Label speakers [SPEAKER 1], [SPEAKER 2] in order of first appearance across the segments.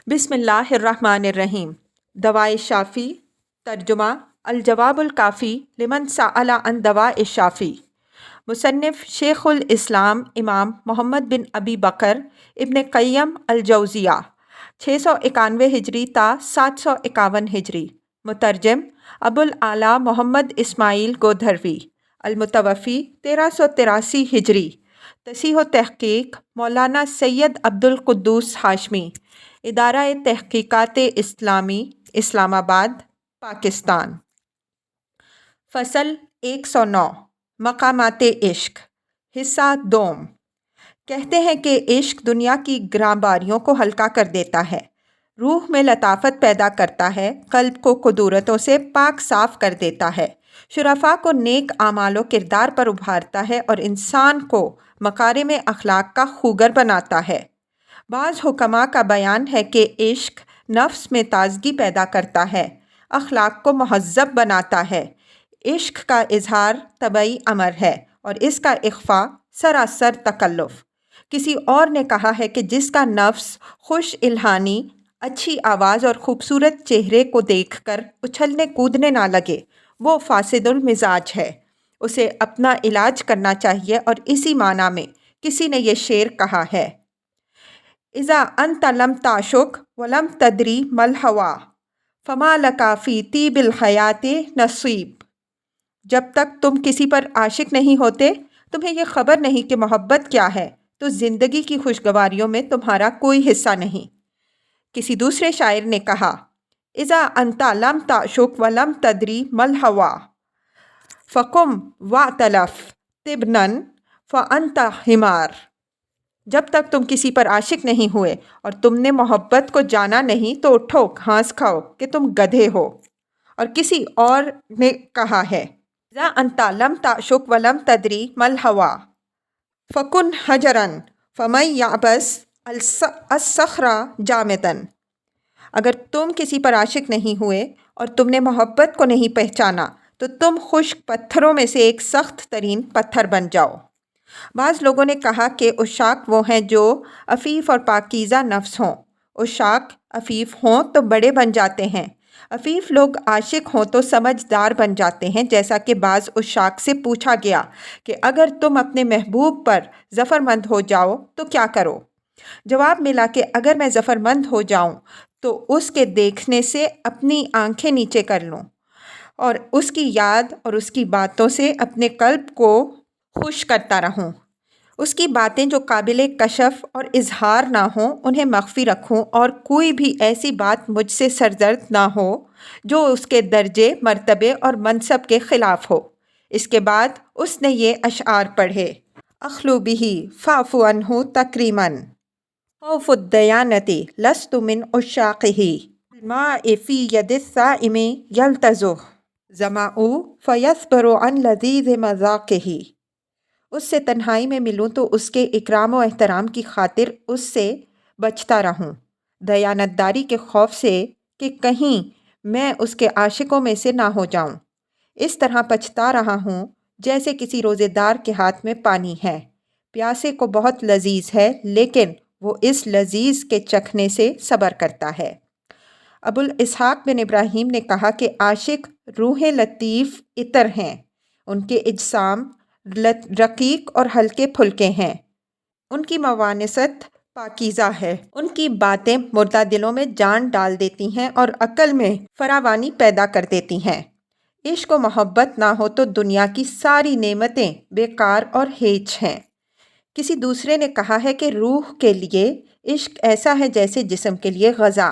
[SPEAKER 1] بسم اللہ الرحمن الرحیم۔ دوائے شافی، ترجمہ الجواب الکافی لمن سأل عن دواء الشافی۔ مصنف شیخ الاسلام امام محمد بن ابی بکر ابن قیم الجوزیہ 691 ہجری تا 751 ہجری۔ مترجم ابوالعلا محمد اسماعیل گودھروی، المتوفی 1383 ہجری۔ تصحیح و تحقیق مولانا سید عبدالقدوس ہاشمی، ادارہ تحقیقات اسلامی، اسلام آباد، پاکستان۔ فصل 109 مقامات عشق، حصہ دوم۔ کہتے ہیں کہ عشق دنیا کی گراں باریوں کو ہلکا کر دیتا ہے، روح میں لطافت پیدا کرتا ہے، قلب کو کدورتوں سے پاک صاف کر دیتا ہے، شرفاء کو نیک اعمال و کردار پر ابھارتا ہے اور انسان کو مکارم اخلاق کا خوگر بناتا ہے۔ بعض حکماء کا بیان ہے کہ عشق نفس میں تازگی پیدا کرتا ہے، اخلاق کو مہذب بناتا ہے۔ عشق کا اظہار طبعی امر ہے اور اس کا اخفاء سراسر تکلف۔ کسی اور نے کہا ہے کہ جس کا نفس خوش الہانی، اچھی آواز اور خوبصورت چہرے کو دیکھ کر اچھلنے کودنے نہ لگے، وہ فاسد المزاج ہے، اسے اپنا علاج کرنا چاہیے۔ اور اسی معنی میں کسی نے یہ شعر کہا ہے: اذا انت لم تعشق ولم تدری ما الہویٰ فما لک فی طیب الحیات نصیب۔ جب تک تم کسی پر عاشق نہیں ہوتے، تمہیں یہ خبر نہیں کہ محبت کیا ہے، تو زندگی کی خوشگواریوں میں تمہارا کوئی حصہ نہیں۔ کسی دوسرے شاعر نے کہا: اذا انت لم تعشق ولم تدری ما الہویٰ فقم واعتلف طبنا فانت حمار۔ جب تک تم کسی پر عاشق نہیں ہوئے اور تم نے محبت کو جانا نہیں تو اٹھو، گھاس کھاؤ کہ تم گدھے ہو۔ اور کسی اور نے کہا ہے: اذا انت لم تعشق ولم تدری ما الہویٰ فکن حجرا فمن یعبس الصخر جامدا۔ اگر تم کسی پر عاشق نہیں ہوئے اور تم نے محبت کو نہیں پہچانا تو تم خشک پتھروں میں سے ایک سخت ترین پتھر بن جاؤ۔ بعض لوگوں نے کہا کہ عشاق وہ ہیں جو عفیف اور پاکیزہ نفس ہوں۔ عشاق عفیف ہوں تو بڑے بن جاتے ہیں، عفیف لوگ عاشق ہوں تو سمجھدار بن جاتے ہیں۔ جیسا کہ بعض عشاق سے پوچھا گیا کہ اگر تم اپنے محبوب پر ظفرمند ہو جاؤ تو کیا کرو؟ جواب ملا کہ اگر میں ظفرمند ہو جاؤں تو اس کے دیکھنے سے اپنی آنکھیں نیچے کر لوں اور اس کی یاد اور اس کی باتوں سے اپنے قلب کو خوش کرتا رہوں۔ اس کی باتیں جو قابل کشف اور اظہار نہ ہوں انہیں مخفی رکھوں، اور کوئی بھی ایسی بات مجھ سے سرزد نہ ہو جو اس کے درجے، مرتبے اور منصب کے خلاف ہو۔ اس کے بعد اس نے یہ اشعار پڑھے: اخلو بہ فاعف عنہ تکریما خوف الدیانۃ لست من عشاقہ الماء فی ید الصائم یلتزہ ظمأ فیصبر عن لذیذ مذاقہ۔ اس سے تنہائی میں ملوں تو اس کے اکرام و احترام کی خاطر اس سے بچتا رہوں، دیانت داری کے خوف سے کہ کہیں میں اس کے عاشقوں میں سے نہ ہو جاؤں۔ اس طرح پچھتا رہا ہوں جیسے کسی روزے دار کے ہاتھ میں پانی ہے، پیاسے کو بہت لذیذ ہے لیکن وہ اس لذیذ کے چکھنے سے صبر کرتا ہے۔ ابوالاسحاق بن ابراہیم نے کہا کہ عاشق روح لطیف عطر ہیں، ان کے اجسام رقیق اور ہلکے پھلکے ہیں، ان کی موانست پاکیزہ ہے، ان کی باتیں مردہ دلوں میں جان ڈال دیتی ہیں اور عقل میں فراوانی پیدا کر دیتی ہیں۔ عشق و محبت نہ ہو تو دنیا کی ساری نعمتیں بیکار اور ہیچ ہیں۔ کسی دوسرے نے کہا ہے کہ روح کے لیے عشق ایسا ہے جیسے جسم کے لیے غذا۔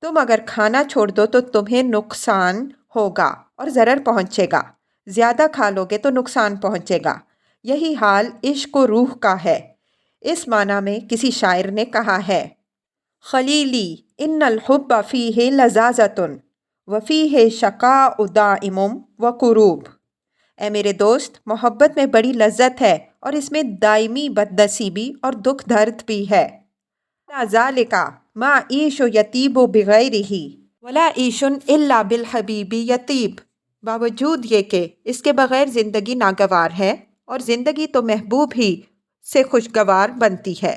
[SPEAKER 1] تم اگر کھانا چھوڑ دو تو تمہیں نقصان ہوگا اور ضرر پہنچے گا، زیادہ کھا لو گے تو نقصان پہنچے گا۔ یہی حال عشق و روح کا ہے۔ اس معنی میں کسی شاعر نے کہا ہے: خلیلی ان الحب فیہ لذاذۃ وفیہ شقاء دائم وکروب۔ اے میرے دوست، محبت میں بڑی لذت ہے اور اس میں دائمی بدنصیبی اور دکھ درد بھی ہے۔ ذالک ما عیش یطیب بغیرہ ولا عیش الا بالحبیب یطیب۔ باوجود یہ کہ اس کے بغیر زندگی ناگوار ہے اور زندگی تو محبوب ہی سے خوشگوار بنتی ہے۔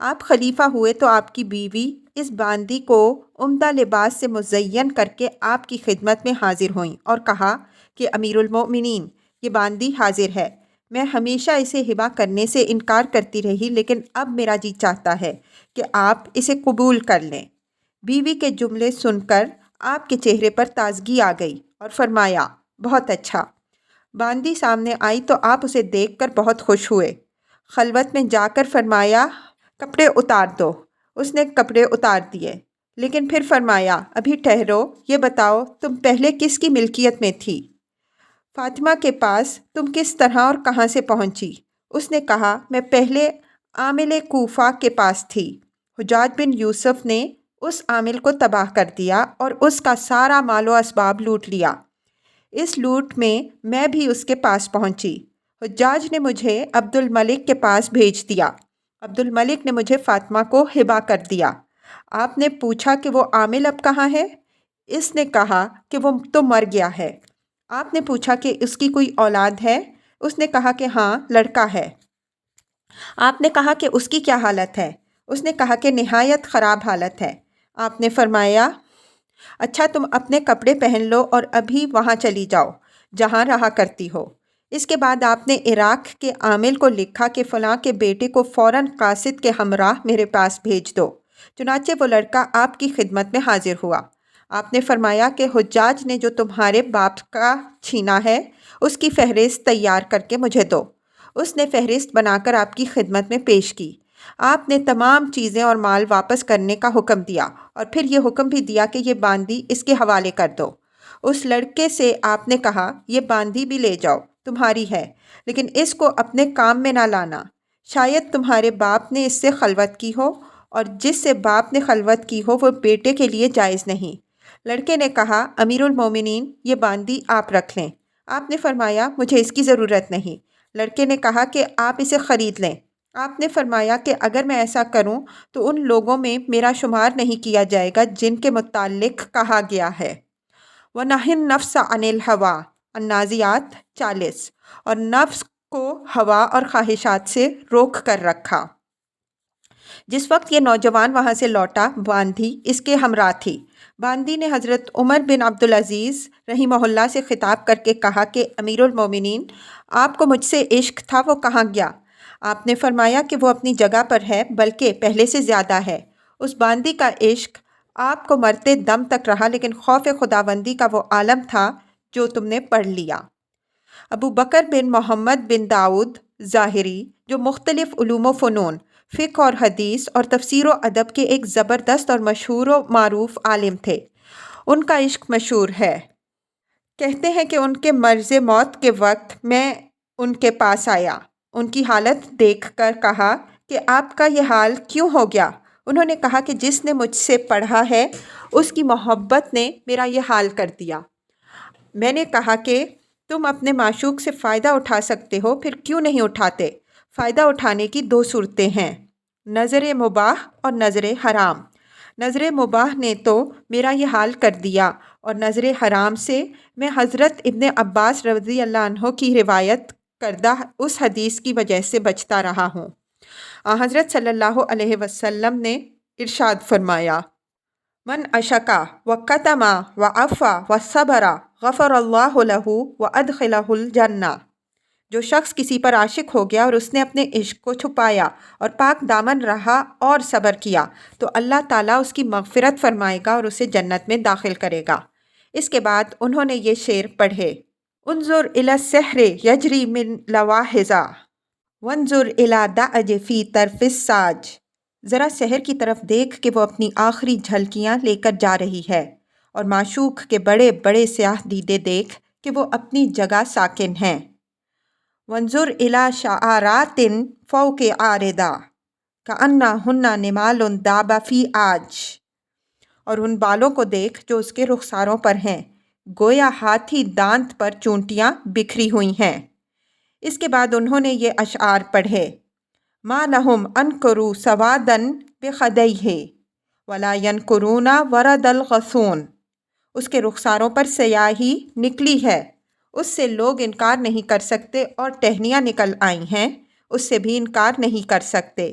[SPEAKER 1] آپ خلیفہ ہوئے تو آپ کی بیوی اس باندی کو عمدہ لباس سے مزین کر کے آپ کی خدمت میں حاضر ہوئیں اور کہا کہ امیر المؤمنین، یہ باندی حاضر ہے۔ میں ہمیشہ اسے ہبہ کرنے سے انکار کرتی رہی، لیکن اب میرا جی چاہتا ہے کہ آپ اسے قبول کر لیں۔ بیوی کے جملے سن کر آپ کے چہرے پر تازگی آ گئی اور فرمایا، بہت اچھا۔ باندی سامنے آئی تو آپ اسے دیکھ کر بہت خوش ہوئے۔ خلوت میں جا کر فرمایا، کپڑے اتار دو۔ اس نے کپڑے اتار دیے، لیکن پھر فرمایا، ابھی ٹھہرو، یہ بتاؤ تم پہلے کس کی ملکیت میں تھی؟ فاطمہ کے پاس تم کس طرح اور کہاں سے پہنچی؟ اس نے کہا، میں پہلے عامل کوفہ کے پاس تھی۔ حجاج بن یوسف نے اس عامل کو تباہ کر دیا اور اس کا سارا مال و اسباب لوٹ لیا۔ اس لوٹ میں بھی اس کے پاس پہنچی۔ حجاج نے مجھے عبد الملک کے پاس بھیج دیا۔ عبد الملک نے مجھے فاطمہ کو ہبہ کر دیا۔ آپ نے پوچھا کہ وہ عامل اب کہاں ہے؟ اس نے کہا کہ وہ تو مر گیا ہے۔ آپ نے پوچھا کہ اس کی کوئی اولاد ہے؟ اس نے کہا کہ ہاں، لڑکا ہے۔ آپ نے کہا کہ اس کی کیا حالت ہے؟ اس نے کہا کہ نہایت خراب حالت ہے۔ آپ نے فرمایا، اچھا تم اپنے کپڑے پہن لو اور ابھی وہاں چلی جاؤ جہاں رہا کرتی ہو۔ اس کے بعد آپ نے عراق کے عامل کو لکھا کہ فلاں کے بیٹے کو فوراً قاصد کے ہمراہ میرے پاس بھیج دو۔ چنانچہ وہ لڑکا آپ کی خدمت میں حاضر ہوا۔ آپ نے فرمایا کہ حجاج نے جو تمہارے باپ کا چھینا ہے اس کی فہرست تیار کر کے مجھے دو۔ اس نے فہرست بنا کر آپ کی خدمت میں پیش کی۔ آپ نے تمام چیزیں اور مال واپس کرنے کا حکم دیا اور پھر یہ حکم بھی دیا کہ یہ باندی اس کے حوالے کر دو۔ اس لڑکے سے آپ نے کہا، یہ باندی بھی لے جاؤ، تمہاری ہے، لیکن اس کو اپنے کام میں نہ لانا۔ شاید تمہارے باپ نے اس سے خلوت کی ہو، اور جس سے باپ نے خلوت کی ہو وہ بیٹے کے لیے جائز نہیں۔ لڑکے نے کہا، امیر المومنین، یہ باندی آپ رکھ لیں۔ آپ نے فرمایا، مجھے اس کی ضرورت نہیں۔ لڑکے نے کہا کہ آپ اسے خرید لیں۔ آپ نے فرمایا کہ اگر میں ایسا کروں تو ان لوگوں میں میرا شمار نہیں کیا جائے گا جن کے متعلق کہا گیا ہے۔ وَنَهِ النَّفْسَ عَنِ الْهَوَىٰ النَّازِعَاتِ 40، اور نفس کو ہوا اور خواہشات سے روک کر رکھا۔ جس وقت یہ نوجوان وہاں سے لوٹا، باندی اس کے ہمراہ تھی۔ باندی نے حضرت عمر بن عبدالعزیز رحمہ اللہ سے خطاب کر کے کہا کہ امیر المومنین، آپ کو مجھ سے عشق تھا، وہ کہاں گیا؟ آپ نے فرمایا کہ وہ اپنی جگہ پر ہے، بلکہ پہلے سے زیادہ ہے۔ اس باندی کا عشق آپ کو مرتے دم تک رہا، لیکن خوف خداوندی کا وہ عالم تھا جو تم نے پڑھ لیا۔ ابو بکر بن محمد بن داؤد ظاہری، جو مختلف علوم و فنون، فقہ اور حدیث اور تفسیر و ادب کے ایک زبردست اور مشہور و معروف عالم تھے، ان کا عشق مشہور ہے۔ کہتے ہیں کہ ان کے مرض موت کے وقت میں ان کے پاس آیا، ان کی حالت دیکھ کر کہا کہ آپ کا یہ حال کیوں ہو گیا؟ انہوں نے کہا کہ جس نے مجھ سے پڑھا ہے اس کی محبت نے میرا یہ حال کر دیا۔ میں نے کہا کہ تم اپنے معشوق سے فائدہ اٹھا سکتے ہو، پھر کیوں نہیں اٹھاتے؟ فائدہ اٹھانے کی دو صورتیں ہیں، نظر مباح اور نظر حرام۔ نظر مباح نے تو میرا یہ حال کر دیا، اور نظر حرام سے میں حضرت ابن عباس رضی اللہ عنہ کی روایت کردہ اس حدیث کی وجہ سے بچتا رہا ہوں۔ حضرت صلی اللہ علیہ وسلم نے ارشاد فرمایا، من اشکا وکتما وعفا وصبر غفر اللہ لہ وادخلہ الجنہ۔ جو شخص کسی پر عاشق ہو گیا اور اس نے اپنے عشق کو چھپایا اور پاک دامن رہا اور صبر کیا تو اللہ تعالیٰ اس کی مغفرت فرمائے گا اور اسے جنت میں داخل کرے گا۔ اس کے بعد انہوں نے یہ شعر پڑھے، انظر الی السحر یجری من لواحظہ وانظر الی دعج فی طرف الساج۔ ذرا سحر کی طرف دیکھ کہ وہ اپنی آخری جھلکیاں لے کر جا رہی ہے، اور معشوق کے بڑے بڑے سیاہ دیدے دیکھ کہ وہ اپنی جگہ ساکن ہیں۔ وانظر الی شعرات فوق عارضہ کأنہن نمال داب فی عاج۔ اور ان بالوں کو دیکھ جو اس کے رخساروں پر ہیں، گویا ہاتھی دانت پر چونٹیاں بکھری ہوئی ہیں۔ اس کے بعد انہوں نے یہ اشعار پڑھے، ما لہم انکروا سوادا بخدیہ ولا ینکرون ورد الغصون۔ اس کے رخساروں پر سیاہی نکلی ہے، اس سے لوگ انکار نہیں کر سکتے، اور ٹہنیاں نکل آئی ہیں، اس سے بھی انکار نہیں کر سکتے۔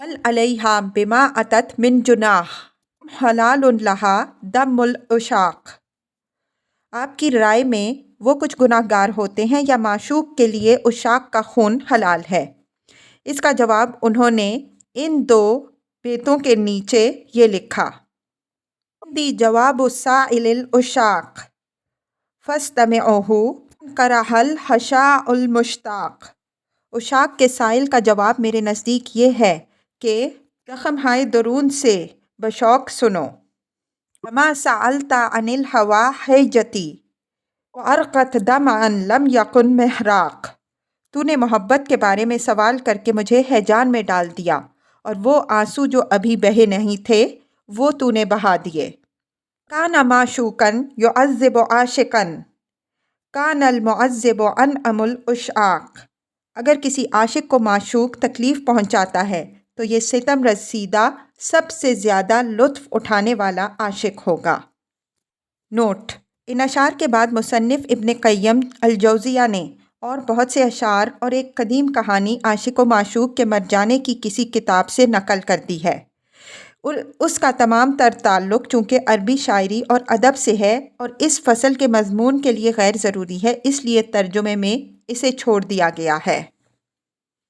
[SPEAKER 1] هل علیہا بما اتت من جناح حلال لہا دم العشاق۔ آپ کی رائے میں وہ کچھ گناہ گار ہوتے ہیں یا معشوق کے لیے عشاق کا خون حلال ہے؟ اس کا جواب انہوں نے ان دو بیتوں کے نیچے یہ لکھا: دی جواب السائل العشاق فاستمعوہ کرہ الحشاء المشتاق۔ عشاق کے سائل کا جواب میرے نزدیک یہ ہے کہ زخم ہائے درون سے بشوق سنو۔ وما سألت عن الہوى حیجتی وارقت دمعا لم یکن محراق۔ تو نے محبت کے بارے میں سوال کر کے مجھے ہیجان میں ڈال دیا اور وہ آنسو جو ابھی بہے نہیں تھے وہ تو نے بہا دیے۔ کان معشوقاً یعذب عاشقاً کان المعذب انعم العشاق۔ اگر کسی عاشق کو معشوق تکلیف پہنچاتا ہے تو یہ ستم رسیدہ سب سے زیادہ لطف اٹھانے والا عاشق ہوگا۔ نوٹ: ان اشعار کے بعد مصنف ابن قیم الجوزیہ نے اور بہت سے اشعار اور ایک قدیم کہانی عاشق و معشوق کے مر جانے کی کسی کتاب سے نقل کر دی ہے۔ اس کا تمام تر تعلق چونکہ عربی شاعری اور ادب سے ہے اور اس فصل کے مضمون کے لیے غیر ضروری ہے، اس لیے ترجمے میں اسے چھوڑ دیا گیا ہے۔